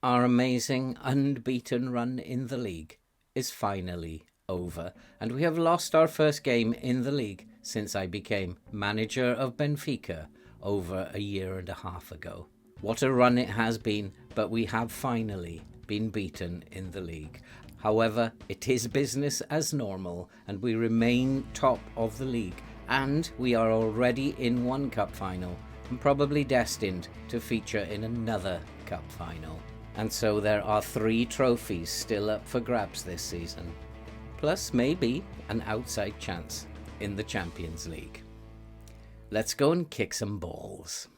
Our amazing unbeaten run in the league is finally over, and we have lost our first game in the league since I became manager of Benfica over a year and a half ago. What a run it has been, but we have finally been beaten in the league. However, it is business as normal, and we remain top of the league, and we are already in one cup final and probably destined to feature in another cup final. And so there are 3 trophies still up for grabs this season, plus maybe an outside chance in the Champions League. Let's go and kick some balls.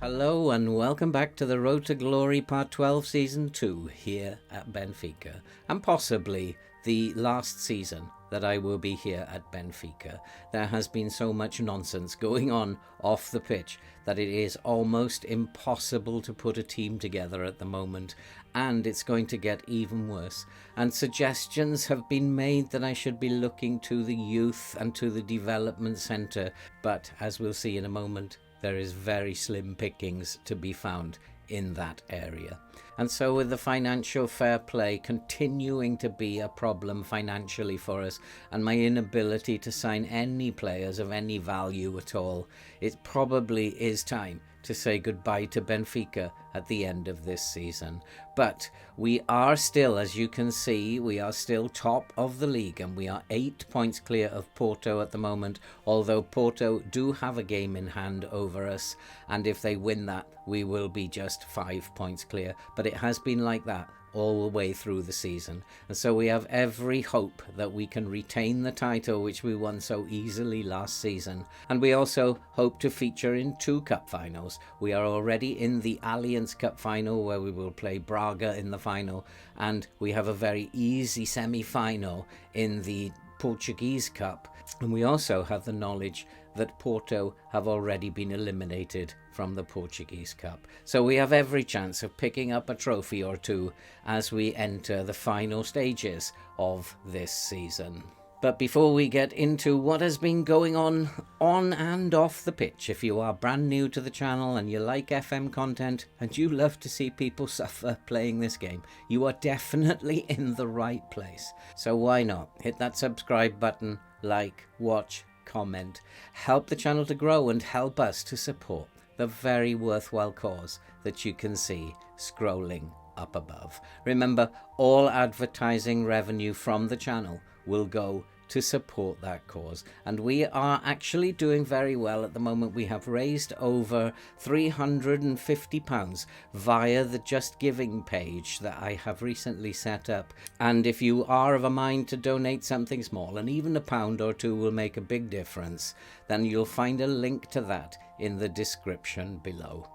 Hello and welcome back to the Road to Glory Part 12 Season 2 here at Benfica, and possibly the last season that I will be here at Benfica. There has been so much nonsense going on off the pitch that it is almost impossible to put a team together at the moment, and it's going to get even worse. And suggestions have been made that I should be looking to the youth and to the development centre, but as we'll see in a moment, there is very slim pickings to be found in that area. And so with the financial fair play continuing to be a problem financially for us, and my inability to sign any players of any value at all, it probably is time to say goodbye to Benfica at the end of this season. But we are still, as you can see, we are still top of the league, and we are 8 points clear of Porto at the moment, although Porto do have a game in hand over us, and if they win that, we will be just 5 points clear. But it has been like that all the way through the season, and so we have every hope that we can retain the title which we won so easily last season, and we also hope to feature in 2 cup finals. We are already in the Allianz Cup final, where we will play Braga in the final, and we have a very easy semi-final in the Portuguese Cup, and we also have the knowledge that Porto have already been eliminated from the Portuguese Cup. So we have every chance of picking up a trophy or 2 as we enter the final stages of this season. But before we get into what has been going on and off the pitch, if you are brand new to the channel and you like FM content and you love to see people suffer playing this game, you are definitely in the right place. So why not hit that subscribe button, like, watch, comment, help the channel to grow and help us to support the very worthwhile cause that you can see scrolling up above. Remember, all advertising revenue from the channel will go to support that cause, and we are actually doing very well at the moment. We have raised over £350 via the Just Giving page that I have recently set up, and if you are of a mind to donate something small, and even £1 or 2 will make a big difference, then you'll find a link to that in the description below.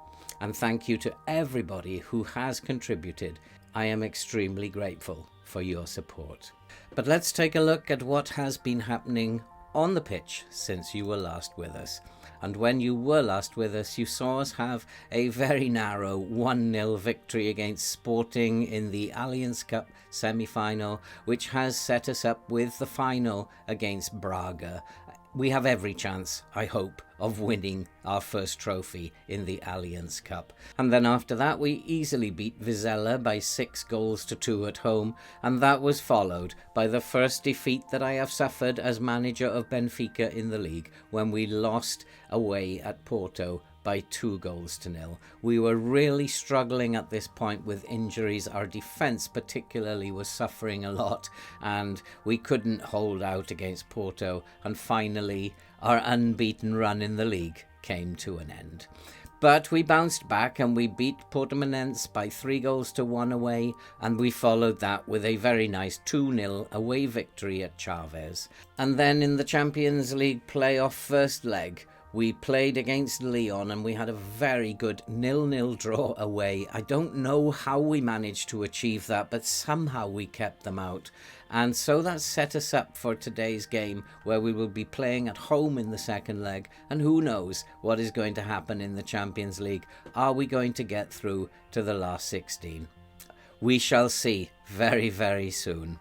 And thank you to everybody who has contributed. I am extremely grateful for your support. But let's take a look at what has been happening on the pitch since you were last with us. And when you were last with us, you saw us have a very narrow 1-0 victory against Sporting in the Allianz Cup semi-final, which has set us up with the final against Braga. We have every chance, I hope, of winning our first trophy in the Allianz Cup. And then after that, we easily beat Vizela by 6-2 at home, and that was followed by the first defeat that I have suffered as manager of Benfica in the league, when we lost away at Porto by 2-0. We were really struggling at this point with injuries. Our defence particularly was suffering a lot, and we couldn't hold out against Porto, and finally our unbeaten run in the league came to an end. But we bounced back and we beat Portimonense by 3-1 away, and we followed that with a very nice 2-0 away victory at Chaves. And then in the Champions League playoff first leg, we played against Lyon and we had a very good 0-0 draw away. I don't know how we managed to achieve that, but somehow we kept them out. And so that set us up for today's game, where we will be playing at home in the second leg. And who knows what is going to happen in the Champions League? Are we going to get through to the last 16? We shall see very, very soon.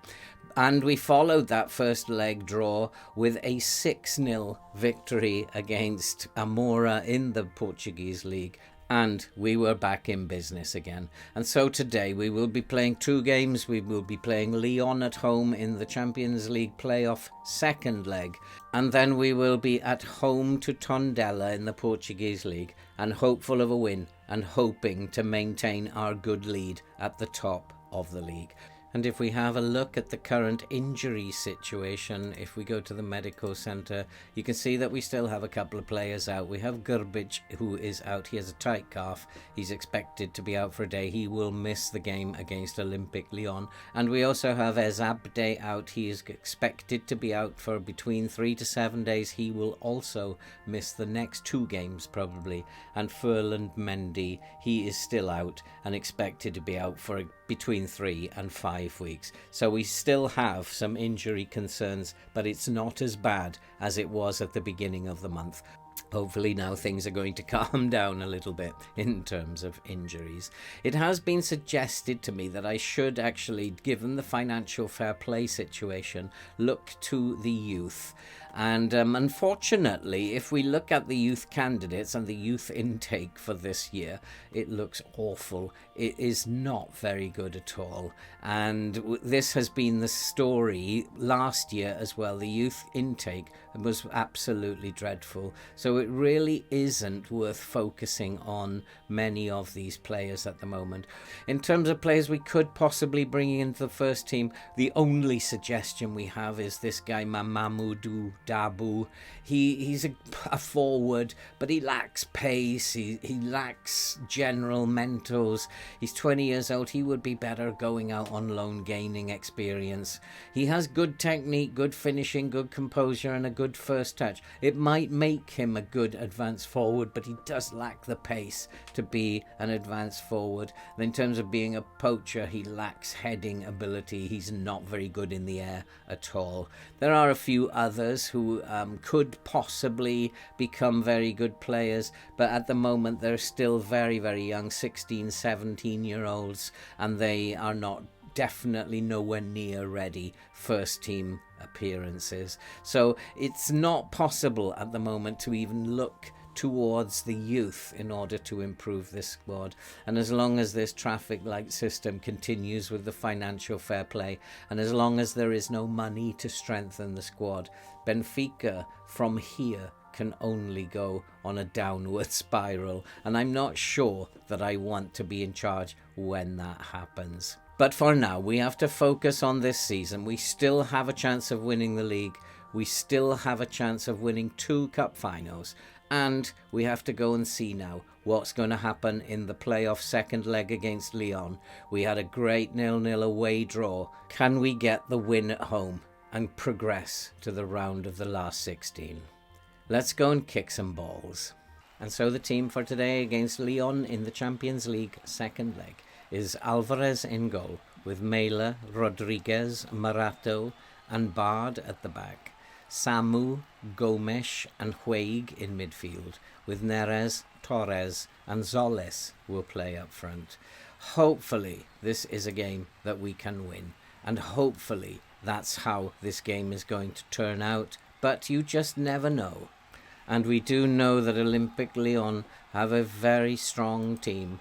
And we followed that first leg draw with a 6-0 victory against Amora in the Portuguese league. And we were back in business again. And so today we will be playing 2 games. We will be playing Lyon at home in the Champions League playoff second leg. And then we will be at home to Tondela in the Portuguese League, and hopeful of a win and hoping to maintain our good lead at the top of the league. And if we have a look at the current injury situation, if we go to the medical centre, you can see that we still have a couple of players out. We have Grbic, who is out. He has a tight calf. He's expected to be out for a day. He will miss the game against Olympique Lyon. And we also have Ezabde out. He is expected to be out for between 3 to 7 days. He will also miss the next 2 games probably. And Ferland Mendy, he is still out and expected to be out for between 3 and 5 weeks. So we still have some injury concerns, but it's not as bad as it was at the beginning of the month. Hopefully now things are going to calm down a little bit in terms of injuries. It has been suggested to me that I should actually, given the financial fair play situation, look to the youth. And unfortunately, if we look at the youth candidates and the youth intake for this year, it looks awful. It is not very good at all. And this has been the story last year as well. The youth intake was absolutely dreadful. So it really isn't worth focusing on many of these players at the moment. In terms of players we could possibly bring into the first team, the only suggestion we have is this guy Mamadou Dabu. He's a forward, but he lacks pace. He lacks general mentals. He's 20 years old. He would be better going out on loan, gaining experience. He has good technique, good finishing, good composure, and a good first touch. It might make him a good advanced forward, but he does lack the pace to be an advanced forward. And in terms of being a poacher, he lacks heading ability. He's not very good in the air at all. There are a few others who could possibly become very good players, but at the moment they're still very, very young, 16, 17-year-olds, and they are not definitely nowhere near ready first team appearances. So it's not possible at the moment to even look towards the youth in order to improve this squad. And as long as this traffic light system continues with the financial fair play, and as long as there is no money to strengthen the squad, Benfica from here can only go on a downward spiral, and I'm not sure that I want to be in charge when that happens. But for now, we have to focus on this season. We still have a chance of winning the league. We still have a chance of winning 2 cup finals. And we have to go and see now what's going to happen in the playoff second leg against Lyon. We had a great 0-0 away draw. Can we get the win at home and progress to the round of the last 16? Let's go and kick some balls. And so the team for today against Lyon in the Champions League second leg is Alvarez in goal, with Mela, Rodriguez, Marato and Bard at the back. Samu, Gomes and Huig in midfield, with Neres, Torres and Zoles will play up front. Hopefully this is a game that we can win, and hopefully that's how this game is going to turn out, but you just never know. And we do know that Olympique Lyon have a very strong team,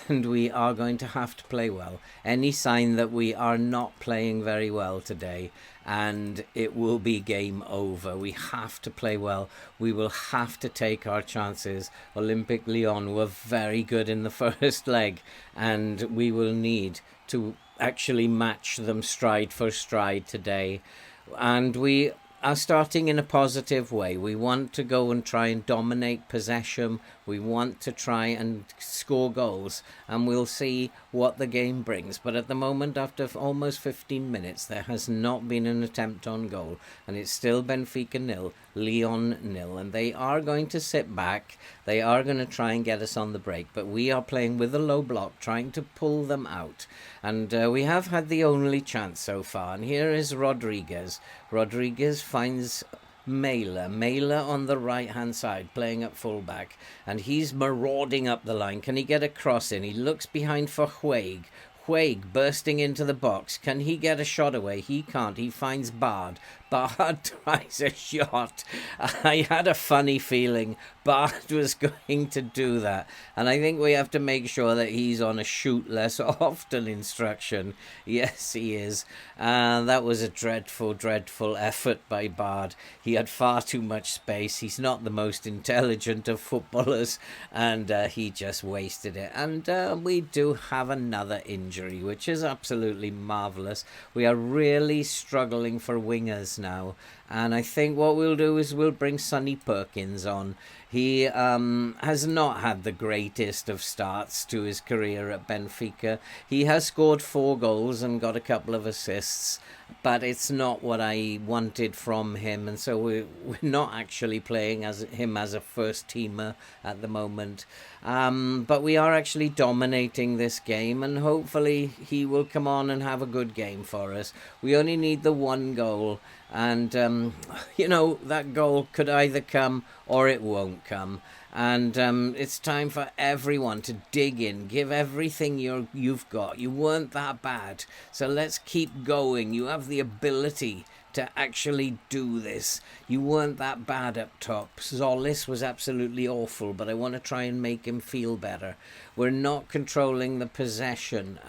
and we are going to have to play well. Any sign that we are not playing very well today, and it will be game over. We have to play well. We will have to take our chances. Olympique Lyon were very good in the first leg, and we will need to actually match them stride for stride today. And we are starting in a positive way. We want to go and try and dominate possession. We want to try and score goals, and we'll see what the game brings. But at the moment, after almost 15 minutes, there has not been an attempt on goal, and it's still Benfica 0, Lyon 0, and they are going to sit back. They are going to try and get us on the break, but we are playing with a low block, trying to pull them out. And we have had the only chance so far, and here is Rodriguez. Rodriguez finds Mela on the right hand side, playing at fullback, and he's marauding up the line. Can he get a cross in? He looks behind for Huig bursting into the box. Can he get a shot away? He can't. He finds Bard. Bard tries a shot. I had a funny feeling Bard was going to do that. And I think we have to make sure that he's on a shoot less often instruction. Yes, he is. That was a dreadful, dreadful effort by Bard. He had far too much space. He's not the most intelligent of footballers, and he just wasted it. And we do have another injury, which is absolutely marvellous. We are really struggling for wingers now, and I think what we'll do is we'll bring Sonny Perkins on. He has not had the greatest of starts to his career at Benfica. He has scored 4 goals and got a couple of assists, but it's not what I wanted from him, and so we're not actually playing him as a first teamer at the moment. But we are actually dominating this game, and hopefully he will come on and have a good game for us. We only need the 1 goal, and that goal could either come or it won't come. And it's time for everyone to dig in, give everything you've got. You weren't that bad, so let's keep going. You have the ability to actually do this. You weren't that bad up top. Zollis was absolutely awful, but I want to try and make him feel better. We're not controlling the possession,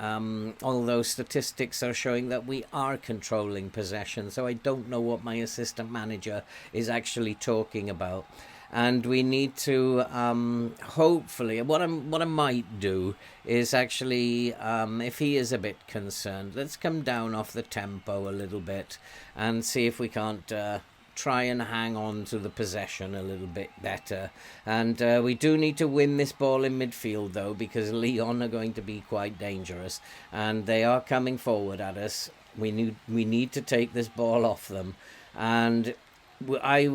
although statistics are showing that we are controlling possession, so I don't know what my assistant manager is actually talking about. And we need to hopefully, what I might do is actually, if he is a bit concerned, let's come down off the tempo a little bit and see if we can't try and hang on to the possession a little bit better. And we do need to win this ball in midfield, though, because Lyon are going to be quite dangerous, and they are coming forward at us. We need to take this ball off them, and I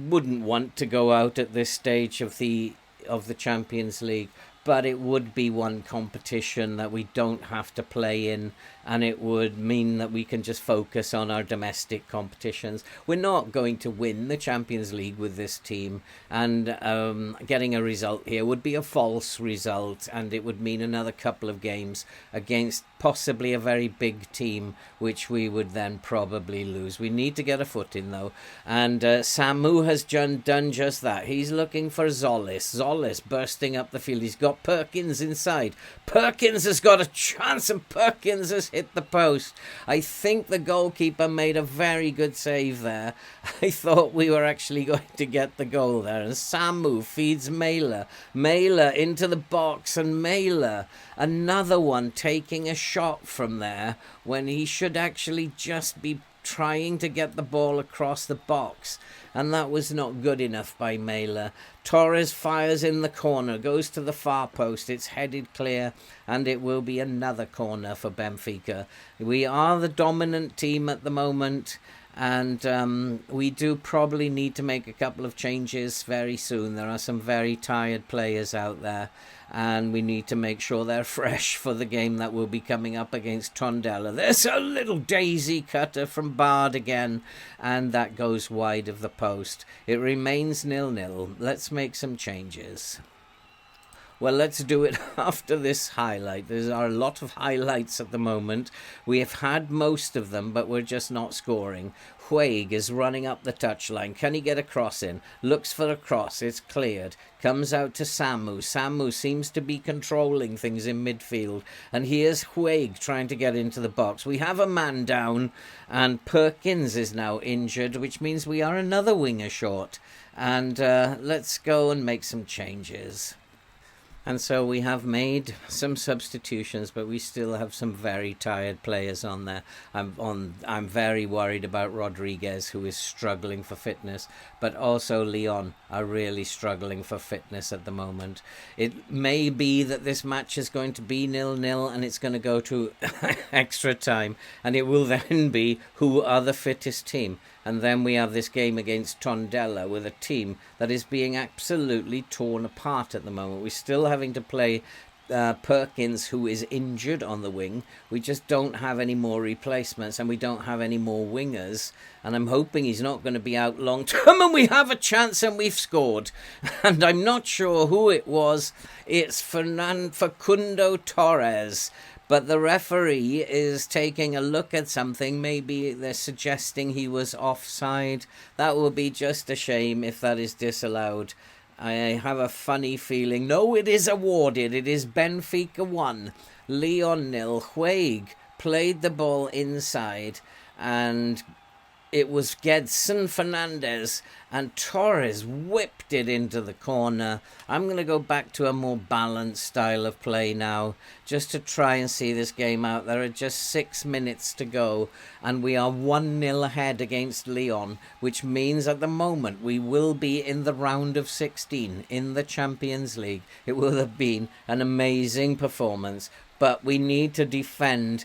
wouldn't want to go out at this stage of the Champions League, but it would be one competition that we don't have to play in, and it would mean that we can just focus on our domestic competitions. We're not going to win the Champions League with this team, and getting a result here would be a false result, and it would mean another couple of games against possibly a very big team, which we would then probably lose. We need to get a foot in, though, and Samu has done just that. He's looking for Zollis bursting up the field. He's got Perkins inside. Perkins has got a chance, and Perkins has hit the post. I think the goalkeeper made a very good save there. I thought we were actually going to get the goal there, and Samu feeds Mailer into the box, and Mailer, another one, taking a shot from there when he should actually just be trying to get the ball across the box, and that was not good enough by Mailer. Torres fires in the corner, goes to the far post, it's headed clear, and it will be another corner for Benfica. We are the dominant team at the moment, and we do probably need to make a couple of changes very soon. There are some very tired players out there, and we need to make sure they're fresh for the game that will be coming up against Tondela. There's a little daisy cutter from Bard again, and that goes wide of the post. It remains 0-0. Let's make some changes. Well, let's do it after this highlight. There are a lot of highlights at the moment. We have had most of them, but we're just not scoring. Huig is running up the touchline. Can he get a cross in? Looks for a cross. It's cleared. Comes out to Samu. Samu seems to be controlling things in midfield. And here's Huig trying to get into the box. We have a man down, and Perkins is now injured, which means we are another winger short. And let's go and make some changes. And so we have made some substitutions, but we still have some very tired players on there. I'm very worried about Rodriguez, who is struggling for fitness, but also Lyon are really struggling for fitness at the moment. It may be that this match is going to be 0-0 and it's going to go to extra time, and it will then be who are the fittest team. And then we have this game against Tondela with a team that is being absolutely torn apart at the moment. We're still having to play Perkins, who is injured on the wing. We just don't have any more replacements, and we don't have any more wingers. And I'm hoping he's not going to be out long term, and we have a chance, and we've scored. And I'm not sure who it was. It's Facundo Torres. But the referee is taking a look at something. Maybe they're suggesting he was offside. That would be just a shame if that is disallowed. I have a funny feeling. No, it is awarded. It is Benfica 1, Lyon 0. Huig played the ball inside, and it was Gedson Fernandez, and Torres whipped it into the corner. I'm going to go back to a more balanced style of play now, just to try and see this game out. There are just 6 minutes to go, and we are 1-0 ahead against Lyon, which means at the moment we will be in the round of 16 in the Champions League. It will have been an amazing performance, but we need to defend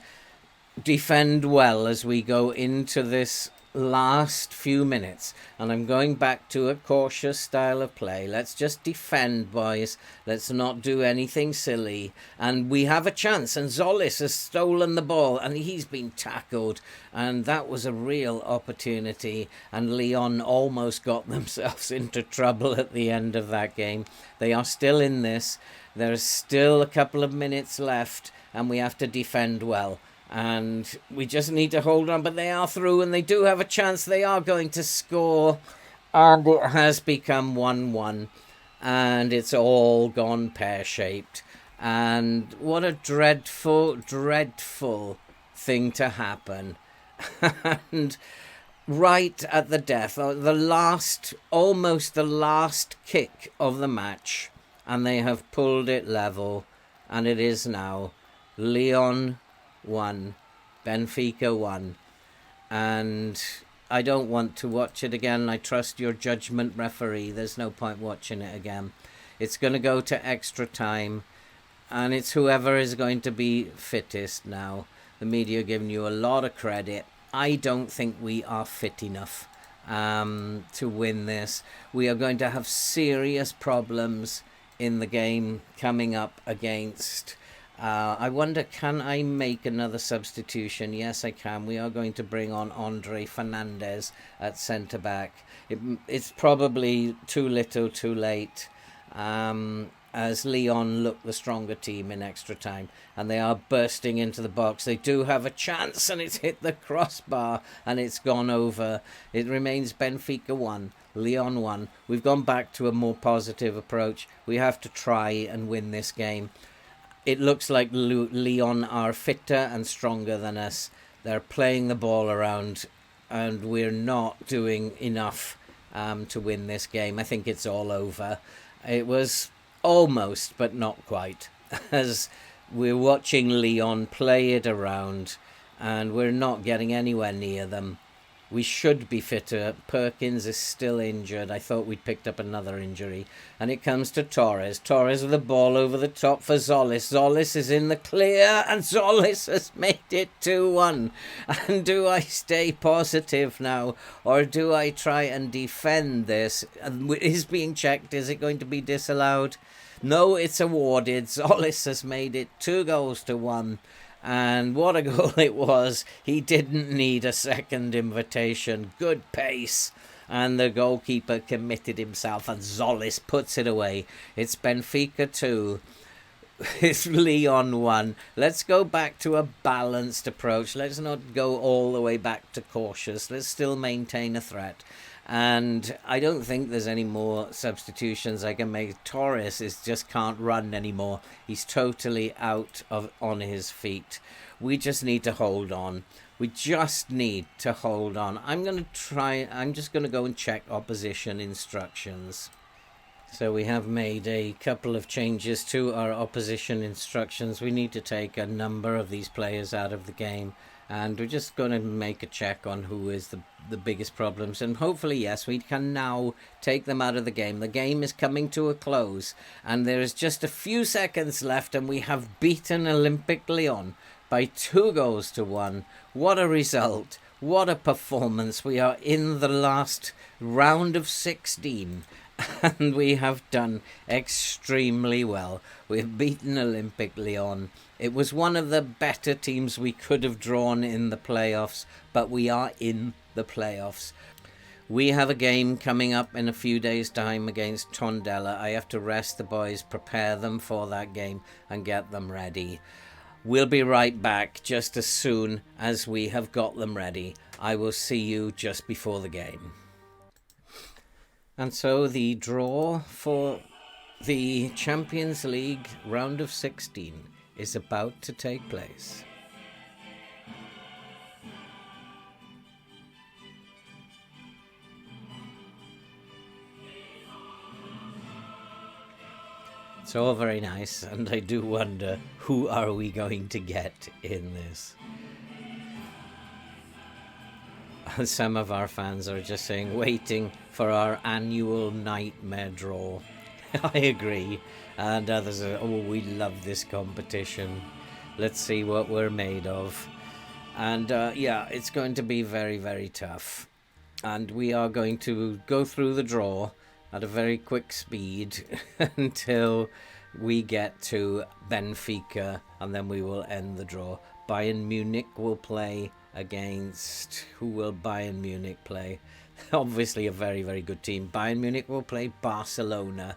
well as we go into this last few minutes, and I'm going back to a cautious style of play. Let's just defend, boys. Let's not do anything silly. And we have a chance, and Zolis has stolen the ball, and he's been tackled, and that was a real opportunity, and Lyon almost got themselves into trouble at the end of that game. They are still in this. There's still a couple of minutes left, and we have to defend well. And we just need to hold on, but they are through, and they do have a chance. They are going to score, and it has become 1-1, and it's all gone pear-shaped. And what a dreadful, dreadful thing to happen. And right at the death, almost the last kick of the match, and they have pulled it level, and it is now Lyon 1, Benfica 1, and I don't want to watch it again. I trust your judgment, referee. There's no point watching it again. It's going to go to extra time, and it's whoever is going to be fittest now. The media are giving you a lot of credit. I don't think we are fit enough to win this. We are going to have serious problems in the game coming up against... I wonder, can I make another substitution? Yes, I can. We are going to bring on Andre Fernandez at centre-back. It's probably too little, too late, as Lyon look the stronger team in extra time, and they are bursting into the box. They do have a chance, and it's hit the crossbar, and it's gone over. It remains Benfica 1, Lyon 1. We've gone back to a more positive approach. We have to try and win this game. It looks like Lyon are fitter and stronger than us. They're playing the ball around, and we're not doing enough to win this game. I think it's all over. It was almost, but not quite, as we're watching Lyon play it around, and we're not getting anywhere near them. We should be fitter. Perkins is still injured. I thought we'd picked up another injury. And it comes to Torres. Torres with the ball over the top for Zolis. Zolis is in the clear, and Zolis has made it 2-1. And do I stay positive now, or do I try and defend this? It is being checked. Is it going to be disallowed? No, it's awarded. Zolis has made it 2-1. And what a goal it was. He didn't need a second invitation. Good pace. And the goalkeeper committed himself, and Zolis puts it away. It's Benfica 2. It's Lyon 1. Let's go back to a balanced approach. Let's not go all the way back to cautious. Let's still maintain a threat. And I don't think there's any more substitutions I can make. Torres just can't run anymore. He's totally on his feet. We just need to hold on. We just need to hold on. I'm just going to go and check opposition instructions. So we have made a couple of changes to our opposition instructions. We need to take a number of these players out of the game. And we're just going to make a check on who is the biggest problems. And hopefully, yes, we can now take them out of the game. The game is coming to a close. And there is just a few seconds left. And we have beaten Olympique Lyon by 2-1. What a result. What a performance. We are in the last round of 16. And we have done extremely well. We've beaten Olympique Lyon. It was one of the better teams we could have drawn in the playoffs, but we are in the playoffs. We have a game coming up in a few days' time against Tondela. I have to rest the boys, prepare them for that game and get them ready. We'll be right back just as soon as we have got them ready. I will see you just before the game. And so the draw for the Champions League round of 16 is about to take place. It's all very nice, and I do wonder, who are we going to get in this? Some of our fans are just saying, waiting for our annual nightmare draw. I agree. And others are, oh, we love this competition. Let's see what we're made of. And yeah, it's going to be very, very tough. And we are going to go through the draw at a very quick speed until we get to Benfica, and then we will end the draw. Bayern Munich will play against... Who will Bayern Munich play? Obviously a very, very good team. Bayern Munich will play Barcelona.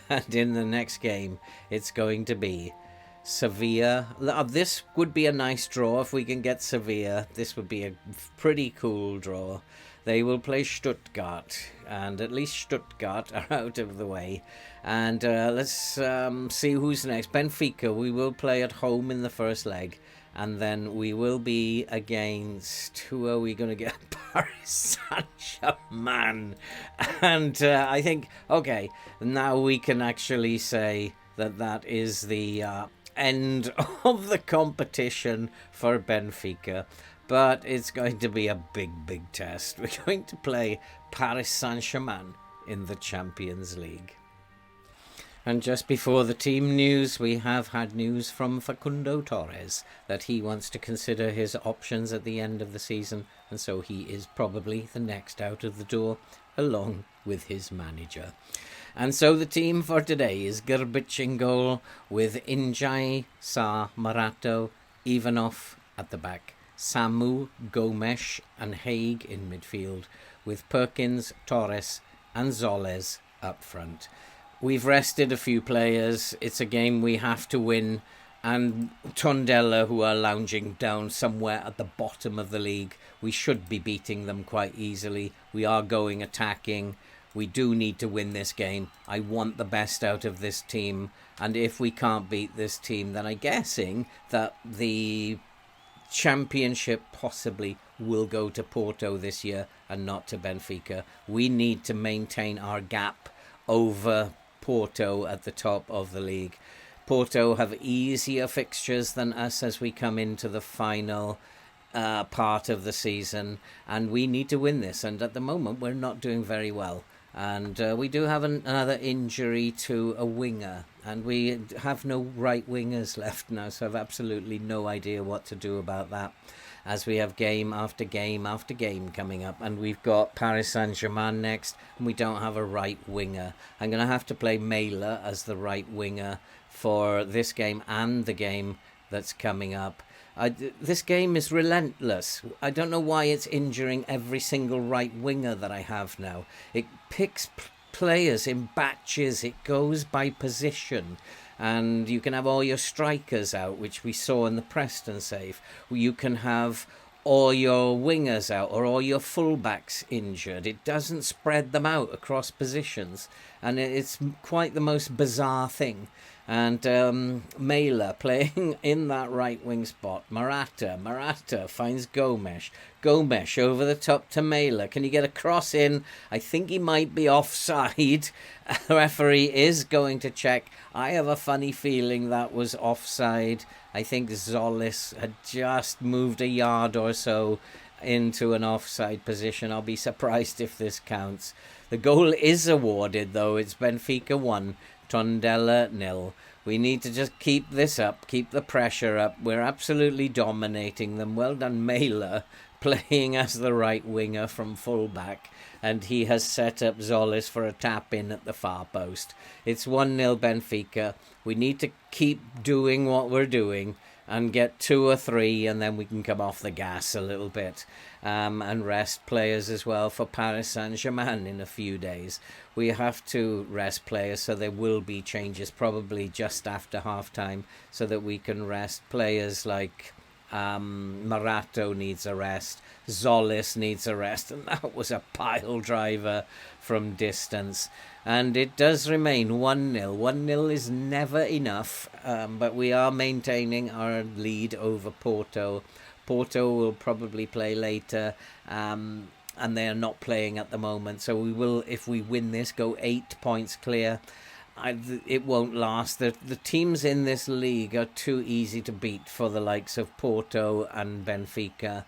And in the next game, it's going to be Sevilla. This would be a nice draw if we can get Sevilla. This would be a pretty cool draw. They will play Stuttgart, and at least Stuttgart are out of the way. And let's see who's next. Benfica, we will play at home in the first leg. And then we will be against... Who are we going to get? Paris Saint-Germain. And I think, okay, now we can actually say that that is the end of the competition for Benfica. But it's going to be a big, big test. We're going to play Paris Saint-Germain in the Champions League. And just before the team news, we have had news from Facundo Torres that he wants to consider his options at the end of the season, and so he is probably the next out of the door, along with his manager. And so the team for today is Grbic in goal, with Injai, Sa, Marato, Ivanov at the back, Samu, Gomes and Haig in midfield, with Perkins, Torres and Zoles up front. We've rested a few players. It's a game we have to win. And Tondela, who are lounging down somewhere at the bottom of the league, we should be beating them quite easily. We are going attacking. We do need to win this game. I want the best out of this team. And if we can't beat this team, then I'm guessing that the championship possibly will go to Porto this year and not to Benfica. We need to maintain our gap over Porto at the top of the league. Porto have easier fixtures than us as we come into the final part of the season, and we need to win this. And at the moment, we're not doing very well. And we do have another injury to a winger, and we have no right wingers left now, so I've absolutely no idea what to do about that, as we have game after game after game coming up, and we've got Paris Saint-Germain next, and we don't have a right winger. I'm going to have to play Mailer as the right winger for this game and the game that's coming up. This game is relentless. I don't know why it's injuring every single right winger that I have now. It picks players in batches. It goes by position. And you can have all your strikers out, which we saw in the Preston save. You can have all your wingers out or all your fullbacks injured. It doesn't spread them out across positions. And it's quite the most bizarre thing. And Mailer playing in that right wing spot. Morata finds Gomes. Gomes over the top to Mailer. Can you get a cross in? I think he might be offside. The referee is going to check. I have a funny feeling that was offside. I think Zolis had just moved a yard or so into an offside position. I'll be surprised if this counts. The goal is awarded, though. It's Benfica 1, Tondela 0. We need to just keep this up, keep the pressure up. We're absolutely dominating them. Well done, Mailer, playing as the right winger from fullback. And he has set up Zolis for a tap-in at the far post. It's 1-0 Benfica. We need to keep doing what we're doing. and get 2 or 3, and then we can come off the gas a little bit, and rest players as well for Paris Saint-Germain in a few days. We have to rest players, so there will be changes probably just after half-time, so that we can rest players like Marato needs a rest, Zolis needs a rest, and that was a pile driver from distance. And it does remain 1-0. 1-0 is never enough, but we are maintaining our lead over Porto. Porto will probably play later, and they are not playing at the moment. So we will, if we win this, go 8 points clear. It won't last. The teams in this league are too easy to beat for the likes of Porto and Benfica.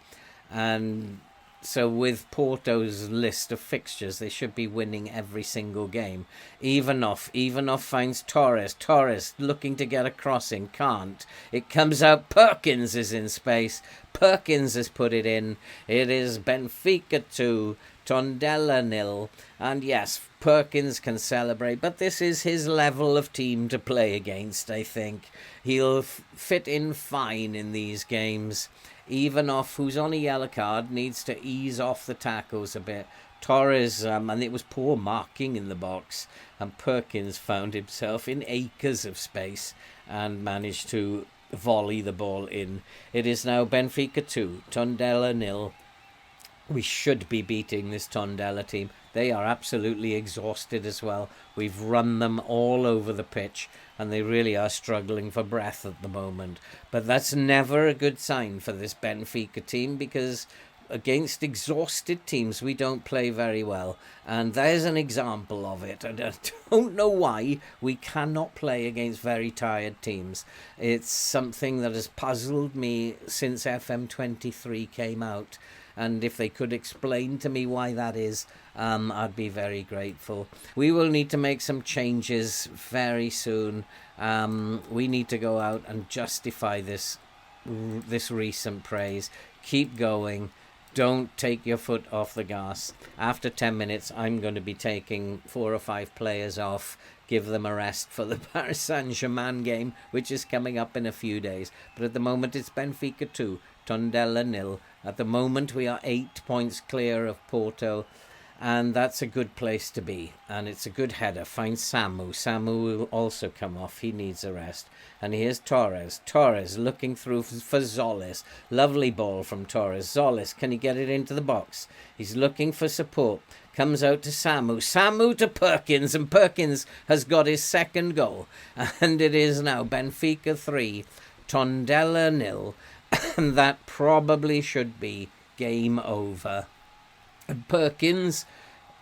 And so with Porto's list of fixtures, they should be winning every single game. Ivanov finds Torres. Torres looking to get a crossing, can't. It comes out, Perkins is in space. Perkins has put it in. It is Benfica 2, Tondela 0. And yes, Perkins can celebrate, but this is his level of team to play against, I think. He'll fit in fine in these games. Ivanov, who's on a yellow card, needs to ease off the tackles a bit. Torres, and it was poor marking in the box, and Perkins found himself in acres of space and managed to volley the ball in. It is now Benfica 2, Tondela 0. We should be beating this Tondela team. They are absolutely exhausted as well. We've run them all over the pitch, and they really are struggling for breath at the moment. But that's never a good sign for this Benfica team, because against exhausted teams we don't play very well. And there's an example of it. And I don't know why we cannot play against very tired teams. It's something that has puzzled me since FM23 came out. And if they could explain to me why that is, I'd be very grateful. We will need to make some changes very soon. We need to go out and justify this recent praise. Keep going. Don't take your foot off the gas. After 10 minutes, I'm going to be taking 4 or 5 players off, give them a rest for the Paris Saint-Germain game, which is coming up in a few days. But at the moment, it's Benfica 2, Tondela 0. At the moment, we are 8 points clear of Porto, and that's a good place to be. And it's a good header. Find Samu. Samu will also come off. He needs a rest. And here's Torres. Torres looking through for Zolis. Lovely ball from Torres. Zolis, can he get it into the box? He's looking for support. Comes out to Samu. Samu to Perkins, and Perkins has got his second goal. And it is now Benfica 3, Tondela 0. And that probably should be game over. Perkins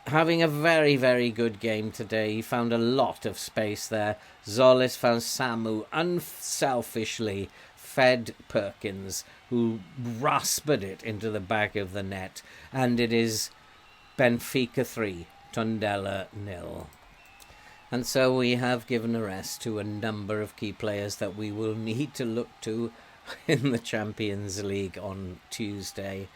having a very, very good game today. He found a lot of space there. Zolis found Samu, unselfishly fed Perkins, who rasped it into the back of the net. And it is Benfica 3, Tondela 0. And so we have given a rest to a number of key players that we will need to look to in the Champions League on Tuesday.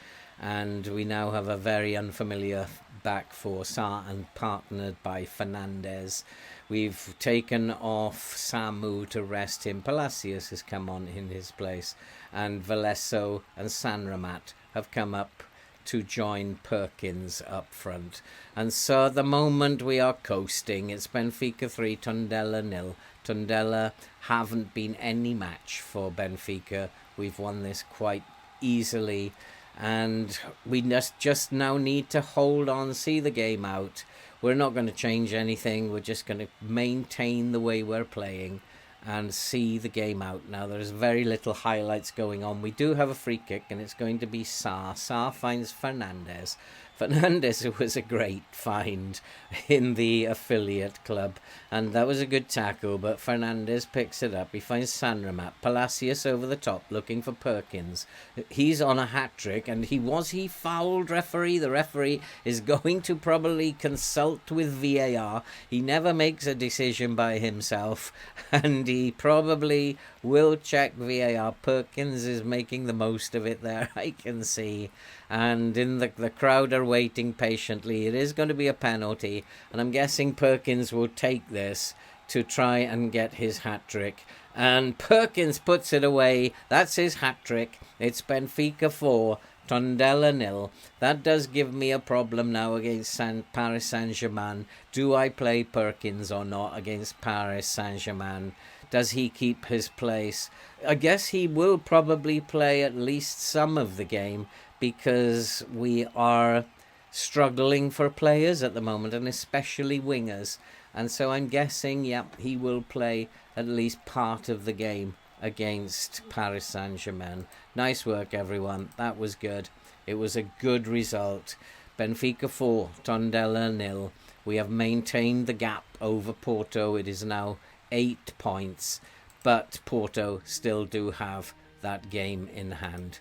And we now have a very unfamiliar back four, Sarr and partnered by Fernandes. We've taken off Samu to rest him. Palacios has come on in his place, and Veloso and Sanramat have come up to join Perkins up front. And so at the moment we are coasting. It's Benfica 3, Tondela 0. Tondela haven't been any match for Benfica. We've won this quite easily, and we just now need to hold on, see the game out. We're not going to change anything. We're just going to maintain the way we're playing and see the game out. Now, there's very little highlights going on. We do have a free kick, and it's going to be Sarr. Sarr finds Fernandes. Fernandes was a great find in the affiliate club, and that was a good tackle, but Fernandes picks it up. He finds Sanramat. Palacios over the top looking for Perkins. He's on a hat-trick, and he fouled, referee? The referee is going to probably consult with VAR. He never makes a decision by himself, and he probably will check VAR. Perkins is making the most of it there, I can see. And in the crowd are waiting patiently. It is going to be a penalty, and I'm guessing Perkins will take this to try and get his hat-trick. And Perkins puts it away. That's his hat-trick. It's Benfica 4, Tondela 0. That does give me a problem now against Paris Saint-Germain. Do I play Perkins or not against Paris Saint-Germain? Does he keep his place? I guess he will probably play at least some of the game, because we are struggling for players at the moment, and especially wingers. And so I'm guessing, yep, he will play at least part of the game against Paris Saint-Germain. Nice work, everyone. That was good. It was a good result. Benfica 4, Tondela 0. We have maintained the gap over Porto. It is now 8 points, but Porto still do have that game in hand.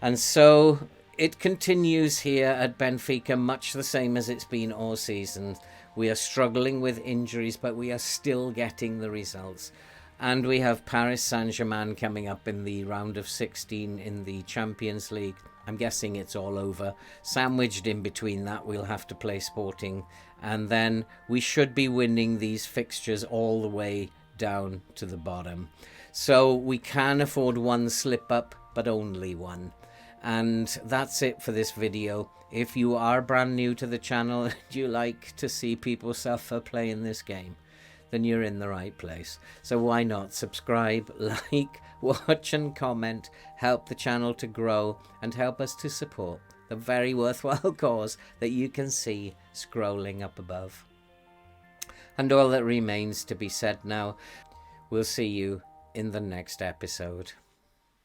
And so it continues here at Benfica, much the same as it's been all season. We are struggling with injuries, but we are still getting the results. And we have Paris Saint-Germain coming up in the round of 16 in the Champions League. I'm guessing it's all over. Sandwiched in between that, we'll have to play Sporting. And then we should be winning these fixtures all the way down to the bottom. So we can afford one slip up, but only one. And that's it for this video. If you are brand new to the channel and you like to see people suffer playing this game, then you're in the right place. So why not subscribe, like, watch and comment, help the channel to grow and help us to support the very worthwhile cause that you can see scrolling up above. And all that remains to be said now, we'll see you in the next episode.